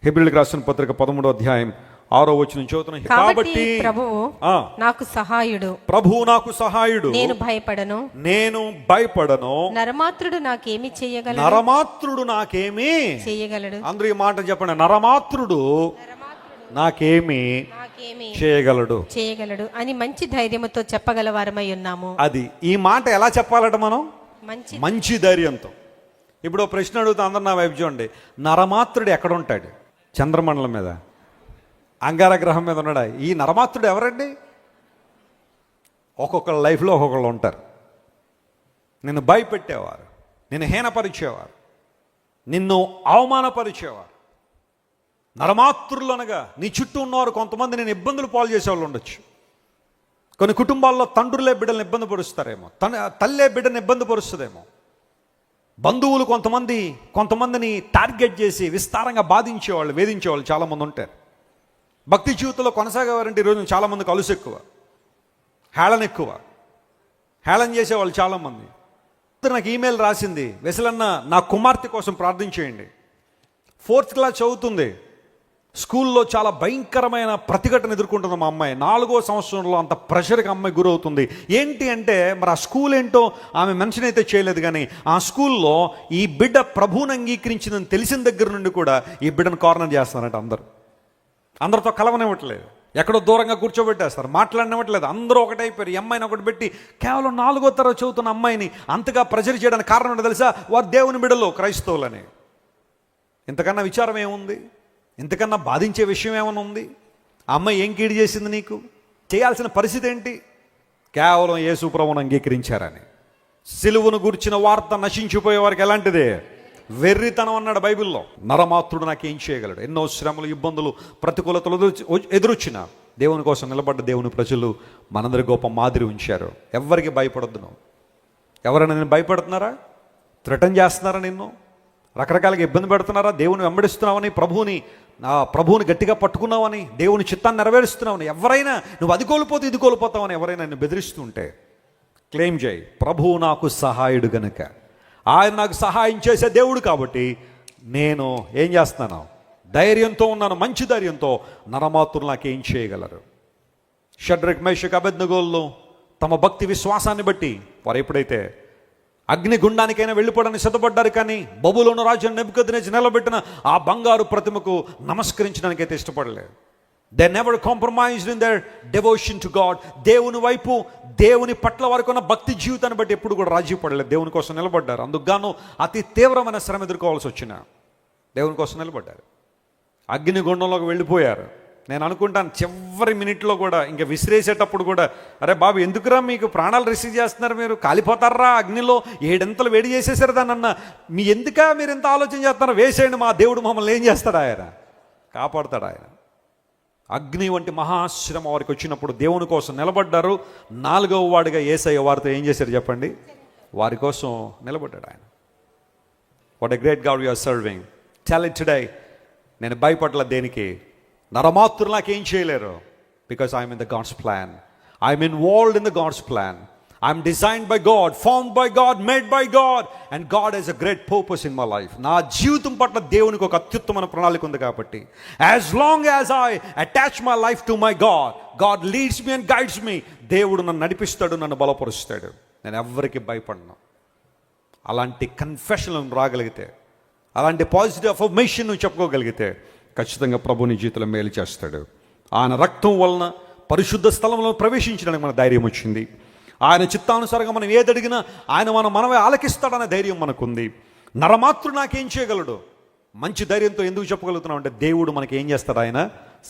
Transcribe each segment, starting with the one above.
హెబ్రీయులకు రాసిన పత్రిక 13వ అధ్యాయం 6వ వచనం చదువుతున్నాను. కాబట్టి ప్రభువు నాకు సహాయుడు, ప్రభువు నాకు సహాయుడు, నేను భయపడను. నరమాత్రుడు నాకేమి చేయగలడు? అందరూ ఈ మాట చెప్పండి. నరమాత్రుడు నాకేమి చేయగలడు అని మంచి ధైర్యంతో చెప్పగలవారమై ఉన్నాము. అది ఈ మాట ఎలా చెప్పాలట మనం? మంచి ధైర్యంతో. ఇప్పుడు ప్రశ్న అడుగుతా, అందరు నా వైపు చూడండి. నరమాత్రుడు ఎక్కడ ఉంటాడు? చంద్రమండలం మీద, అంగారగ్రహం మీద ఉన్నాడా? ఈ నరమాత్రుడు ఎవరండి? ఒక్కొక్కళ్ళ లైఫ్లో ఒక్కొక్కళ్ళు ఉంటారు. నిన్ను భయపెట్టేవారు, నిన్ను హీనపరిచేవారు, నిన్ను అవమానపరిచేవారు. నరమాత్రులు అనగా నీ చుట్టూ ఉన్నవారు కొంతమంది నేను ఇబ్బందులు పాలు చేసేవాళ్ళు ఉండొచ్చు. కొన్ని కుటుంబాల్లో తండ్రులే బిడ్డలను ఇబ్బంది పరుస్తారేమో, తల్లే బిడ్డను ఇబ్బంది పరుస్తుందేమో. బంధువులు కొంతమందిని టార్గెట్ చేసి విస్తారంగా బాధించేవాళ్ళు, వేధించేవాళ్ళు చాలామంది ఉంటారు. భక్తి జీవితంలో కొనసాగేవారంటే ఈరోజు చాలామందికి అలుసు ఎక్కువ, హేళన ఎక్కువ, హేళన చేసేవాళ్ళు చాలామంది. నాకు ఈమెయిల్ రాసింది, వెసలన్న నా కుమార్తె కోసం ప్రార్థన చేయండి. 4th క్లాస్ చదువుతుంది. స్కూల్లో చాలా భయంకరమైన ప్రతిఘటన ఎదుర్కొంటుంది మా అమ్మాయి. 4వ సంవత్సరంలో అంత ప్రెషర్కి అమ్మాయి గురవుతుంది. ఏంటి అంటే, మరి ఆ స్కూల్ ఏంటో ఆమె మెన్షన్ అయితే చేయలేదు, కానీ ఆ స్కూల్లో ఈ బిడ్డ ప్రభువుని అంగీకరించిందని తెలిసిన దగ్గర నుండి కూడా ఈ బిడ్డను కార్నర్ చేస్తారంట. అందరితో కలవనివ్వట్లేదు, ఎక్కడో దూరంగా కూర్చోబెట్టేస్తారు, మాట్లాడనివ్వట్లేదు. అందరూ ఒకటైపోయారు. ఈ అమ్మాయిని ఒకటి పెట్టి కేవలం 4వ తరగతి చదువుతున్న అమ్మాయిని అంతగా ప్రెషర్ చేయడానికి కారణం ఏంటో తెలుసా? వారు దేవుని బిడ్డలు, క్రైస్తవులని. ఇంతకన్నా విచారం ఏముంది? ఇంతకన్నా బాధించే విషయం ఏమైనా ఉంది? ఆ అమ్మాయి ఏం కీడు చేసింది? నీకు చేయాల్సిన పరిస్థితి ఏంటి? కేవలం యేసు ప్రభువును అంగీకరించారని. సిలువను గురించిన వార్త నశించిపోయే వారికి ఎలాంటిదే? వెర్రితనం అన్నాడు బైబిల్లో. నరమాత్రుడు నాకేం చేయగలడు? ఎన్నో శ్రమలు, ఇబ్బందులు, ప్రతికూలతలు ఎదురొచ్చిన దేవుని కోసం నిలబడ్డ దేవుని ప్రజలు మనందరి గొప్ప మాదిరి ఉంచారు. ఎవరికి భయపడొద్దు. నువ్వు ఎవరైనా నేను భయపడుతున్నారా? థ్రెటన్ చేస్తున్నారా? నిన్ను రకరకాలుగా ఇబ్బంది పెడుతున్నారా? దేవుని వెంబడిస్తున్నావని, ప్రభువుని గట్టిగా పట్టుకున్నావని, దేవుని చిత్తాన్ని నెరవేరుస్తున్నావని, ఎవరైనా నువ్వు అది కోల్పోతే ఇది కోల్పోతావని ఎవరైనా నిన్ను బెదిరిస్తుంటే క్లెయిమ్ చేయి, ప్రభువు నాకు సహాయుడు గనుక, ఆయన నాకు సహాయం చేసే దేవుడు కాబట్టి నేను ఏం చేస్తున్నాను? ధైర్యంతో ఉన్నాను, మంచి ధైర్యంతో. నరమాత్రులు నాకేం చేయగలరు? షడ్రక్, మేషక్, అబేద్నెగోలు తమ భక్తి విశ్వాసాన్ని బట్టి వారు ఎప్పుడైతే అగ్నిగుండానికైనా వెళ్ళిపోవడానికి సిద్ధపడ్డారు, కానీ బబులోను రాజు నెబుకద్నెజర్ నిలబెట్టిన ఆ బంగారు ప్రతిమకు నమస్కరించడానికైతే ఇష్టపడలేదు. They never compromised in there devotion to God. దేవుని వైపు, దేవుని పట్ల వారికి ఉన్న భక్తి జీవితాన్ని బట్టి ఎప్పుడు కూడా రాజీ పడలేదు. దేవుని కోసం నిలబడ్డారు. అందుకు గాను అతి తీవ్రమైన శ్రమ ఎదుర్కోవాల్సి వచ్చిన దేవుని కోసం నిలబడ్డారు. అగ్నిగుండంలోకి వెళ్ళిపోయారు. నేను అనుకుంటాను చివరి మినిట్లో కూడా, ఇంకా విసిరేసేటప్పుడు కూడా, అరే బాబు ఎందుకురా మీకు ప్రాణాలు రిసీవ్ చేస్తున్నారు, మీరు కాలిపోతారా అగ్నిలో, 7 అంతలు వేడి చేసేసారు దాన్ని అన్న, మీరు ఎంత ఆలోచన చేస్తున్నారు? వేసేయండి, మా దేవుడు మమ్మల్ని ఏం చేస్తాడు? ఆయన కాపాడుతాడు. ఆయన అగ్ని వంటి మహాశ్రమ వారికి వచ్చినప్పుడు దేవుని కోసం నిలబడ్డారు. 4వ వాడిగా యేసయ్య వారితో ఏం చేశారు చెప్పండి? వారి కోసం నిలబడ్డాడు ఆయన. What a great God we are serving. Tell it today. నేను భయపడల దేనికి? నరమాత్రులు నాకేం చేయలేరు. Because I'm in the God's plan. I'm involved in the God's plan. I'm designed by God, formed by God, made by God, and God has a great purpose in my life. నా జీవితం పట్ల దేవునికి ఒక అత్యుత్తమైన ప్రణాళిక ఉంది కాబట్టి, as long as I attach my life to my God, God leads me and guides me. దేవుడు నన్ను నడిపిస్తాడు, నన్ను బలపరుస్తాడు. నేను ఎవ్వరికి భయపడను. అలాంటి కన్ఫెషన్ రాగలిగితే, అలాంటి పాజిటివ్ అఫర్మేషన్ నువ్వు చెప్పుకోగలిగితే, ఖచ్చితంగా ప్రభు నీ జీవితంలో మేలు చేస్తాడు. ఆయన రక్తం వలన పరిశుద్ధ స్థలంలో ప్రవేశించడానికి మన ధైర్యం వచ్చింది. ఆయన చిత్తానుసారంగా మనం ఏదడిగినా ఆయన మనమే ఆలకిస్తాడనే ధైర్యం మనకుంది. నరమాత్రుడు నాకేం చేయగలడు? మంచి ధైర్యంతో ఎందుకు చెప్పగలుగుతున్నాం అంటే, దేవుడు మనకి ఏం చేస్తాడు? ఆయన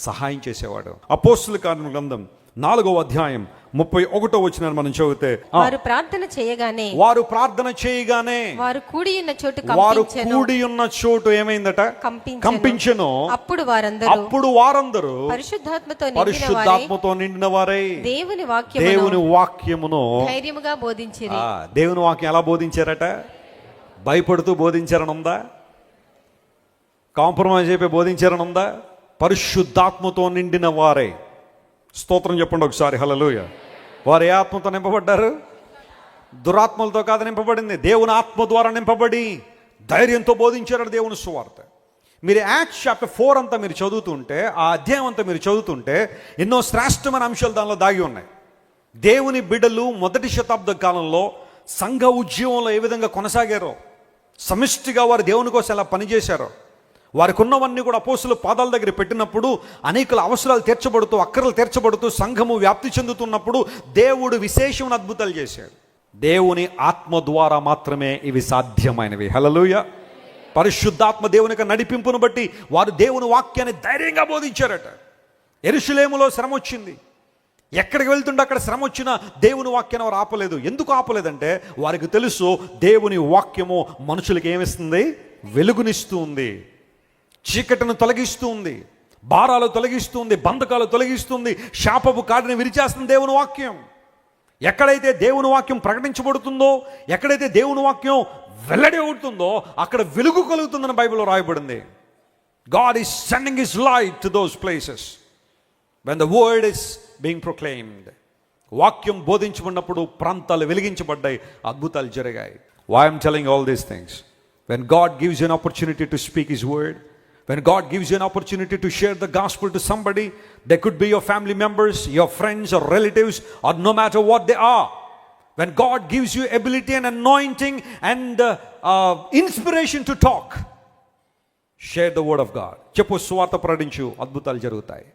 సహాయం చేసేవాడు. అపోస్తుల కార్యముల గ్రంథం 4వ అధ్యాయం 31వ వచనాన్ని మనం చదివితే, వారు ప్రార్థన చేయగానే వారు కూడి ఉన్న చోటు ఏమైందట? కంపించెను. అప్పుడు వారందరూ పరిశుద్ధాత్మతో నిండిన వారై దేవుని వాక్యమును ధైర్యముగా బోధించిరి. దేవుని వాక్యం ఎలా బోధించారట? భయపడుతూ బోధించారని ఉందా? కాంప్రమైజ్ అయిపోయి బోధించారని ఉందా? పరిశుద్ధాత్మతో నిండిన వారే. స్తోత్రం చెప్పండి ఒకసారి, హల్లెలూయా. వారు ఏ ఆత్మతో నింపబడ్డారు? దురాత్మలతో కాదు నింపబడింది, దేవుని ఆత్మ ద్వారా నింపబడి ధైర్యంతో బోధించారు దేవుని సువార్త. మీరు యాక్ట్స్ చాప్టర్ 4 అంతా మీరు చదువుతుంటే, ఆ అధ్యాయం అంతా మీరు చదువుతుంటే ఎన్నో శ్రేష్టమైన అంశాలు దానిలో దాగి ఉన్నాయి. దేవుని బిడ్డలు మొదటి శతాబ్ద కాలంలో సంఘ ఉద్యమంలో ఏ విధంగా కొనసాగారో, సమిష్టిగా వారు దేవుని కోసం ఎలా పనిచేశారో, వారికి ఉన్నవన్నీ కూడా అపోస్తుల పాదాల దగ్గర పెట్టినప్పుడు అనేకల అవసరాలు తీర్చబడుతూ, అక్కరలు తీర్చబడుతూ, సంఘము వ్యాప్తి చెందుతున్నప్పుడు దేవుడు విశేషమైన అద్భుతాలు చేశాడు. దేవుని ఆత్మ ద్వారా మాత్రమే ఇవి సాధ్యమైనవి. హల్లెలూయా. పరిశుద్ధాత్మ దేవుని యొక్క నడిపింపును బట్టి వారు దేవుని వాక్యాన్ని ధైర్యంగా బోధించారట. యెరూషలేములో శ్రమ వచ్చింది, ఎక్కడికి వెళ్తుంటే అక్కడ శ్రమ వచ్చినా దేవుని వాక్యాన్ని వారు ఆపలేదు. ఎందుకు ఆపలేదంటే వారికి తెలుసు దేవుని వాక్యము మనుషులకి ఏమిస్తుంది? వెలుగునిస్తూ ఉంది, చీకటిని తొలగిస్తూ ఉంది, భారాలు తొలగిస్తుంది, బంధకాలు తొలగిస్తుంది, శాపపు కాడిని విరిచేస్తుంది దేవుని వాక్యం. ఎక్కడైతే దేవుని వాక్యం ప్రకటించబడుతుందో, ఎక్కడైతే దేవుని వాక్యం వెల్లడి అవుతుందో అక్కడ వెలుగు కలుగుతుందని బైబిల్లో రాయబడింది. God is sending his light to those places when the word is being proclaimed. వాక్యం బోధించబడినప్పుడు ప్రాంతాలు వెలిగించబడ్డాయి, అద్భుతాలు జరిగాయి. Why I'm telling all these things? When God gives you an opportunity to speak his word, when God gives you an opportunity to share the gospel to somebody, they could be your family members, your friends or relatives, or no matter what they are. When God gives you ability and anointing and inspiration to talk, share the word of God. చెప్పు, సువార్త ప్రకటించు, అద్భుతాలు జరుగుతాయి.